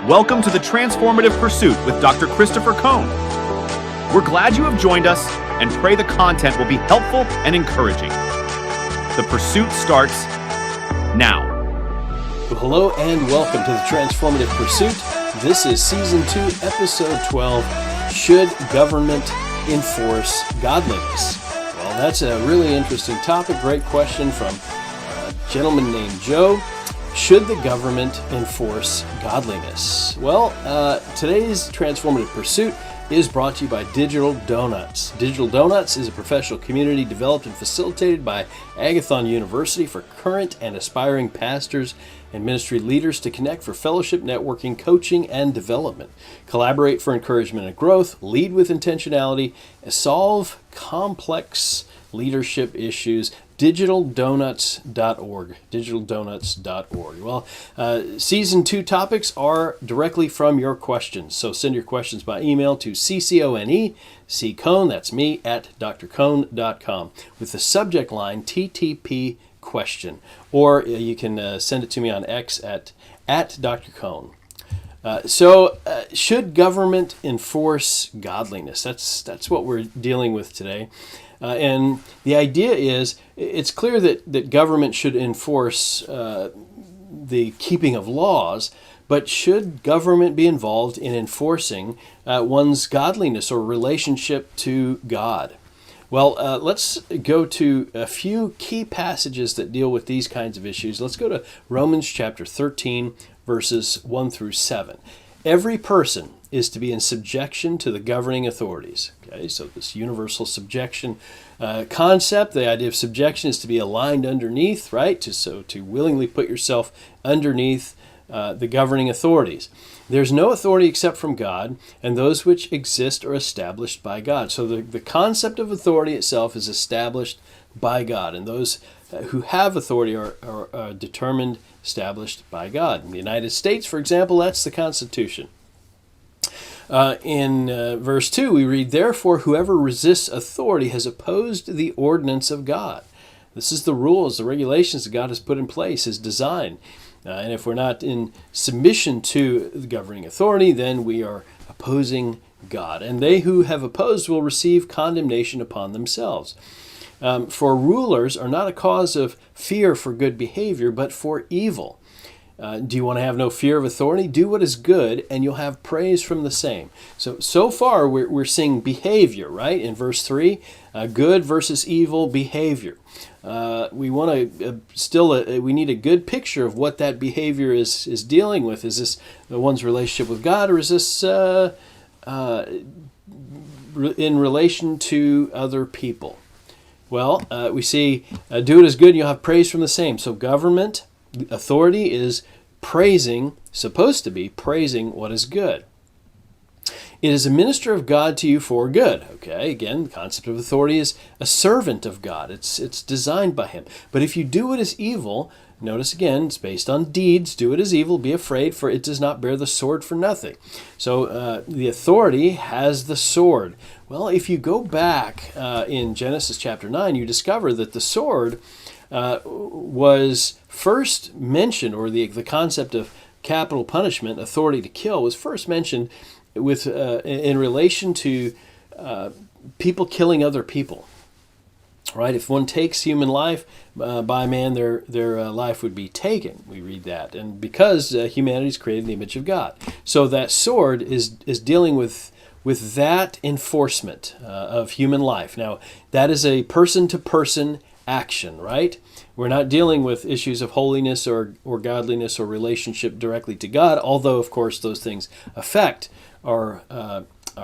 Welcome to the Transformative Pursuit with Dr. Christopher Cohn. We're glad you have joined us and pray the content will be helpful and encouraging. The pursuit starts now. Well, hello and welcome to the Transformative Pursuit. This is Season 2, Episode 12, Should Government Enforce Godliness? Well, that's a really interesting topic. Great question from a gentleman named Joe. Should the government enforce godliness? Well, today's Transformative Pursuit is brought to you by Digital Donuts. Digital Donuts is a professional community developed and facilitated by Agathon University for current and aspiring pastors and ministry leaders to connect for fellowship, networking, coaching, and development. Collaborate for encouragement and growth, lead with intentionality, and solve complex leadership issues. DigitalDonuts.org. DigitalDonuts.org. Well, Season 2 topics are directly from your questions. So send your questions by email to CCONE, that's me, at drcone.com with the subject line TTP question. Or you can send it to me on X at Dr. Cohn. Should government enforce godliness? That's what we're dealing with today. And the idea is, it's clear that government should enforce the keeping of laws, but should government be involved in enforcing one's godliness or relationship to God? Well, let's go to a few key passages that deal with these kinds of issues. Let's go to Romans chapter 13, verses 1 through 7. Every person is to be in subjection to the governing authorities. Okay, so this universal subjection concept, the idea of subjection is to be aligned underneath, right? To willingly put yourself underneath the governing authorities. There's no authority except from God, and those which exist are established by God. So the concept of authority itself is established by God, and those who have authority are determined, established by God. In the United States, for example, that's the Constitution. In verse 2, we read, "Therefore, whoever resists authority has opposed the ordinance of God." This is the rules, the regulations that God has put in place, His design. And if we're not in submission to the governing authority, then we are opposing God. And they who have opposed will receive condemnation upon themselves. For rulers are not a cause of fear for good behavior, but for evil. Do you want to have no fear of authority? Do what is good, and you'll have praise from the same. So far, we're seeing behavior, right? In verse 3, good versus evil behavior. We want to we need a good picture of what that behavior is dealing with. Is this one's relationship with God, or is this in relation to other people? Well, we see do it as good, and you'll have praise from the same. So government authority is supposed to be praising what is good. It is a minister of God to you for good. Okay, again, the concept of authority is a servant of God. It's designed by Him. But if you do what is evil, notice again, it's based on deeds. Do what is evil, be afraid, for it does not bear the sword for nothing. So the authority has the sword. Well, if you go back in Genesis chapter 9, you discover that the sword was first mentioned, or the concept of capital punishment, authority to kill, was first mentioned with in relation to people killing other people. Right? If one takes human life by man, their life would be taken. We read that, and because humanity is created in the image of God, so that sword is dealing with that enforcement of human life. Now, that is a person-to-person action, right? We're not dealing with issues of holiness or godliness or relationship directly to God, although, of course, those things affect our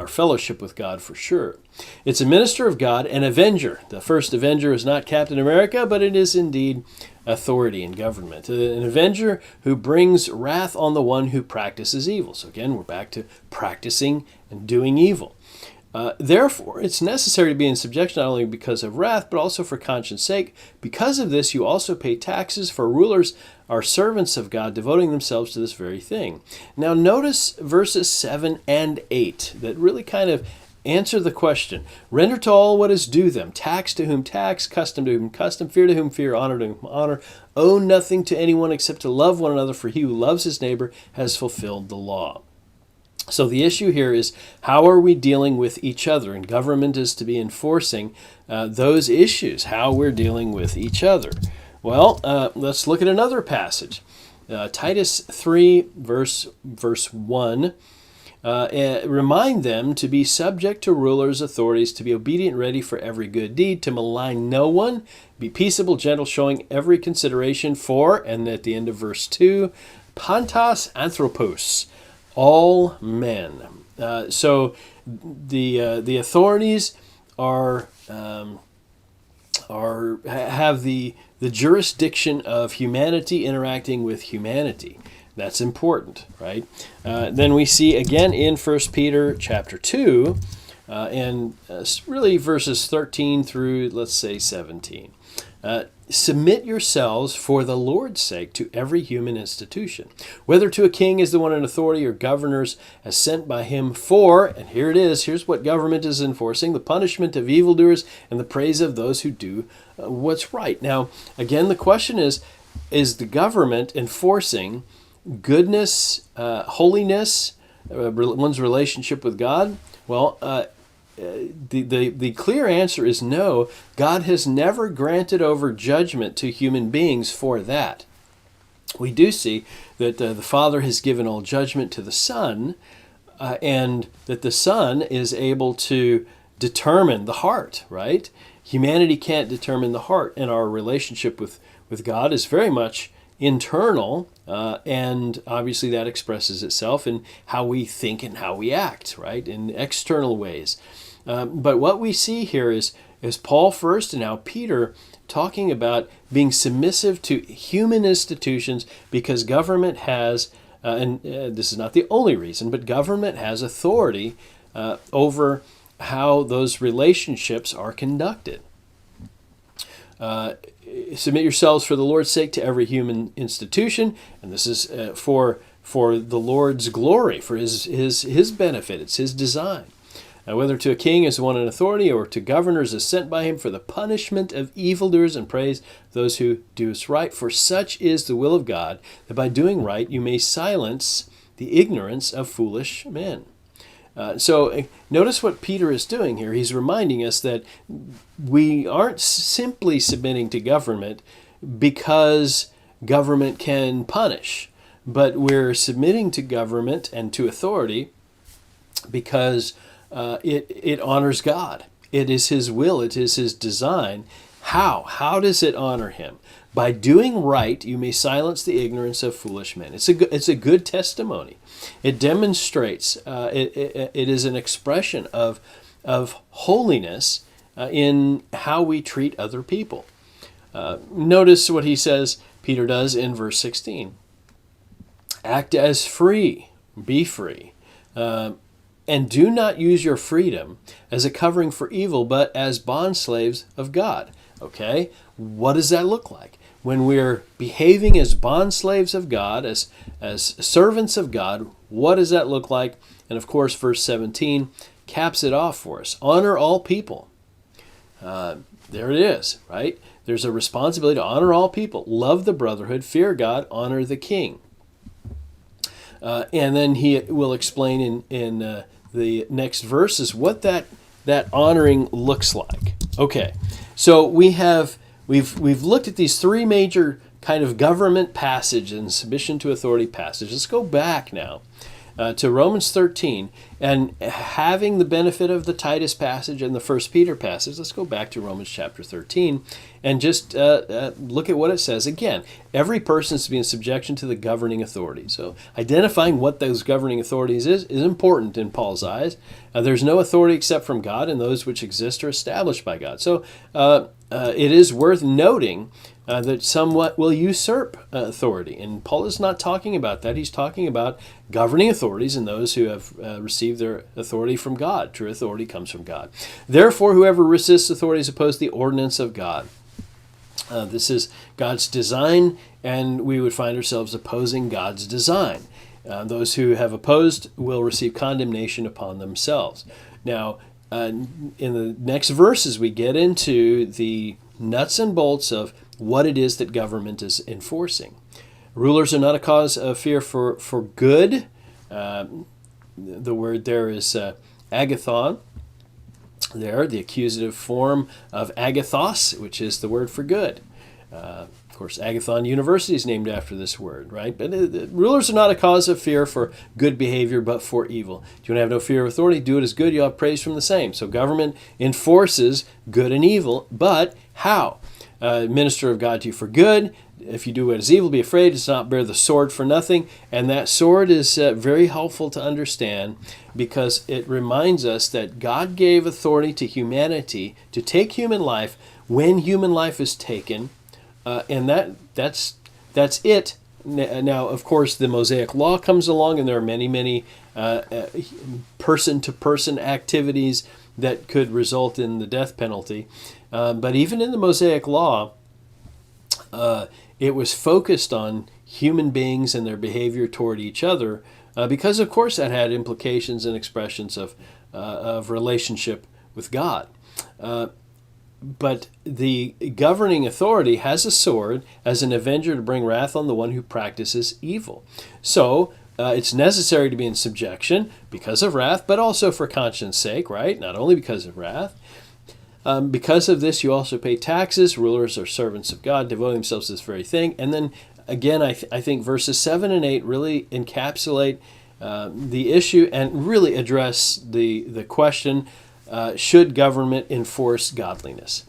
fellowship with God for sure. It's a minister of God, an avenger. The first avenger is not Captain America, but it is indeed authority in government. An avenger who brings wrath on the one who practices evil. So again, we're back to practicing and doing evil. Therefore, it's necessary to be in subjection not only because of wrath, but also for conscience sake. Because of this, you also pay taxes, for rulers are servants of God, devoting themselves to this very thing. Now notice verses 7 and 8 that really kind of answer the question. Render to all what is due them. Tax to whom tax, custom to whom custom, fear to whom fear, honor to whom honor. Owe nothing to anyone except to love one another, for he who loves his neighbor has fulfilled the law. So the issue here is, how are we dealing with each other? And government is to be enforcing those issues, how we're dealing with each other. Well, let's look at another passage. Titus 3, verse 1. Remind them to be subject to rulers, authorities, to be obedient, ready for every good deed, to malign no one, be peaceable, gentle, showing every consideration for, and at the end of verse 2, pantas anthropos, all men. So the authorities have the jurisdiction of humanity interacting with humanity. That's important, right? Then we see again in 1 Peter chapter 2, and really verses 13 through, let's say, 17. Submit yourselves for the Lord's sake to every human institution, whether to a king as the one in authority or governors as sent by him for, and here it is, here's what government is enforcing, the punishment of evildoers and the praise of those who do what's right. Now, again, the question is the government enforcing goodness, holiness, one's relationship with God? Well, the clear answer is no. God has never granted over judgment to human beings for that. We do see that the Father has given all judgment to the Son, and that the Son is able to determine the heart, right? Humanity can't determine the heart, and our relationship with God is very much internal, and obviously that expresses itself in how we think and how we act, right, in external ways. But what we see here is Paul first and now Peter talking about being submissive to human institutions, because government has, and this is not the only reason, but government has authority over how those relationships are conducted. Submit yourselves for the Lord's sake to every human institution, and this is for the Lord's glory, for his benefit. It's his design. Whether to a king as one in authority or to governors as sent by him for the punishment of evildoers and praise those who do us right. For such is the will of God, that by doing right you may silence the ignorance of foolish men. So notice what Peter is doing here. He's reminding us that we aren't simply submitting to government because government can punish, but we're submitting to government and to authority because it honors God. It is his will. It is his design. How? How does it honor him? By doing right, you may silence the ignorance of foolish men. It's a good testimony. It demonstrates, it is an expression of holiness in how we treat other people. Notice what he says, Peter does in verse 16. Act as free, be free, and do not use your freedom as a covering for evil, but as bondslaves of God. Okay, what does that look like? When we're behaving as bondslaves of God, as servants of God, what does that look like? And of course, verse 17 caps it off for us. Honor all people. There it is, right? There's a responsibility to honor all people. Love the brotherhood, fear God, honor the king. And then he will explain in the next verses what that honoring looks like. Okay, so we've looked at these three major kind of government passages and submission to authority passages. Let's go back now to Romans 13, and having the benefit of the Titus passage and the 1 Peter passage, let's go back to Romans chapter 13 and just look at what it says. Again, every person is to be in subjection to the governing authority. So identifying what those governing authorities is important in Paul's eyes. There's no authority except from God, and those which exist are established by God. So it is worth noting that somewhat will usurp authority. And Paul is not talking about that. He's talking about governing authorities and those who have received their authority from God. True authority comes from God. Therefore, whoever resists authority is opposed to the ordinance of God. This is God's design, and we would find ourselves opposing God's design. Those who have opposed will receive condemnation upon themselves. Now, in the next verses, we get into the nuts and bolts of what it is that government is enforcing. Rulers are not a cause of fear for good. The word there is agathon. There, the accusative form of agathos, which is the word for good. Of course, Agathon University is named after this word, right? But rulers are not a cause of fear for good behavior, but for evil. Do you want to have no fear of authority? Do it as good. You'll have praise from the same. So government enforces good and evil, but how? Minister of God to you for good. If you do what is evil, be afraid. Does not bear the sword for nothing. And that sword is very helpful to understand because it reminds us that God gave authority to humanity to take human life when human life is taken. And that's it. Now, of course, the Mosaic Law comes along, and there are many person-to-person activities that could result in the death penalty. But even in the Mosaic Law, it was focused on human beings and their behavior toward each other, because, of course, that had implications and expressions of relationship with God. But the governing authority has a sword as an avenger to bring wrath on the one who practices evil. So it's necessary to be in subjection because of wrath, but also for conscience sake, right? Not only because of wrath. Because of this, you also pay taxes. Rulers are servants of God, devoting themselves to this very thing. And then, again, I think verses 7 and 8 really encapsulate the issue and really address the question, should government enforce godliness?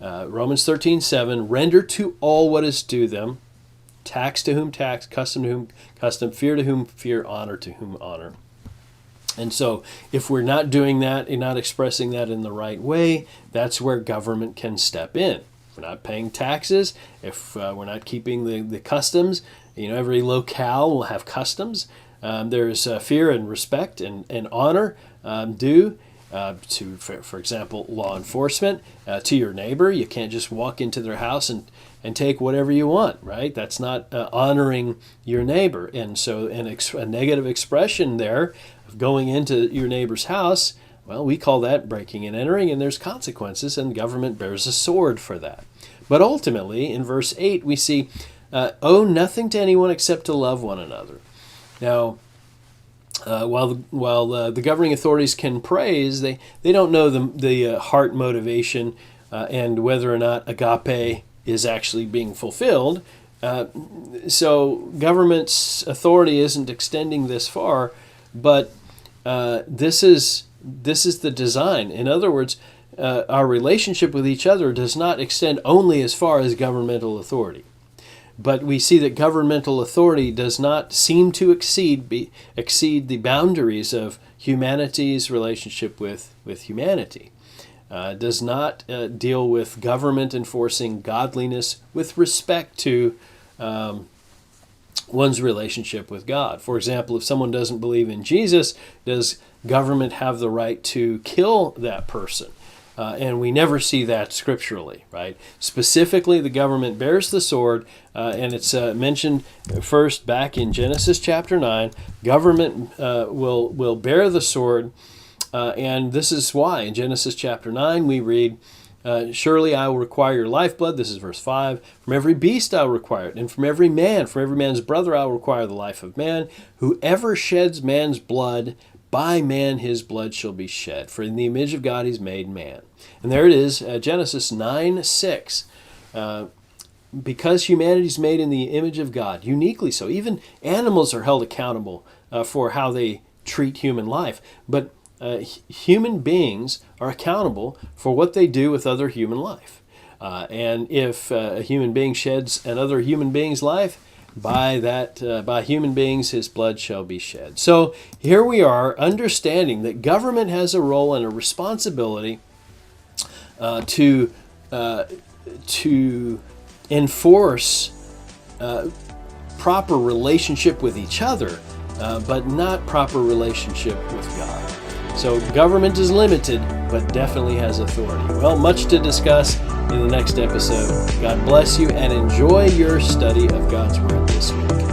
Romans 13:7, render to all what is due them, tax to whom tax, custom to whom custom, fear to whom fear, honor to whom honor. And so if we're not doing that and not expressing that in the right way, that's where government can step in. If we're not paying taxes, if we're not keeping the customs, every locale will have customs. There's fear and respect and honor due to, for example, law enforcement, to your neighbor. You can't just walk into their house and take whatever you want, right? That's not honoring your neighbor. And so a negative expression there of going into your neighbor's house, well, we call that breaking and entering, and there's consequences, and the government bears a sword for that. But ultimately, in verse 8, we see, owe nothing to anyone except to love one another. Now, while the governing authorities can praise, they don't know the heart motivation and whether or not agape is actually being fulfilled. So government's authority isn't extending this far, but this is the design. In other words, our relationship with each other does not extend only as far as governmental authority. But we see that governmental authority does not seem to exceed the boundaries of humanity's relationship with humanity. Does not deal with government enforcing godliness with respect to one's relationship with God. For example, if someone doesn't believe in Jesus, does government have the right to kill that person? And we never see that scripturally, right? Specifically, the government bears the sword, and it's mentioned first back in Genesis chapter 9. Government will bear the sword, and this is why. In Genesis chapter 9, we read, surely I will require your lifeblood. This is verse 5. From every beast I will require it, and from every man's brother I will require the life of man. Whoever sheds man's blood, by man his blood shall be shed, for in the image of God he's made man. And there it is, Genesis 9:6. Because humanity is made in the image of God, uniquely so. Even animals are held accountable for how they treat human life. But human beings are accountable for what they do with other human life. And if a human being sheds another human being's life, by human beings his blood shall be shed. So here we are, understanding that government has a role and a responsibility to enforce proper relationship with each other, but not proper relationship with God. So government is limited, but definitely has authority. Well, much to discuss in the next episode. God bless you and enjoy your study of God's Word this week.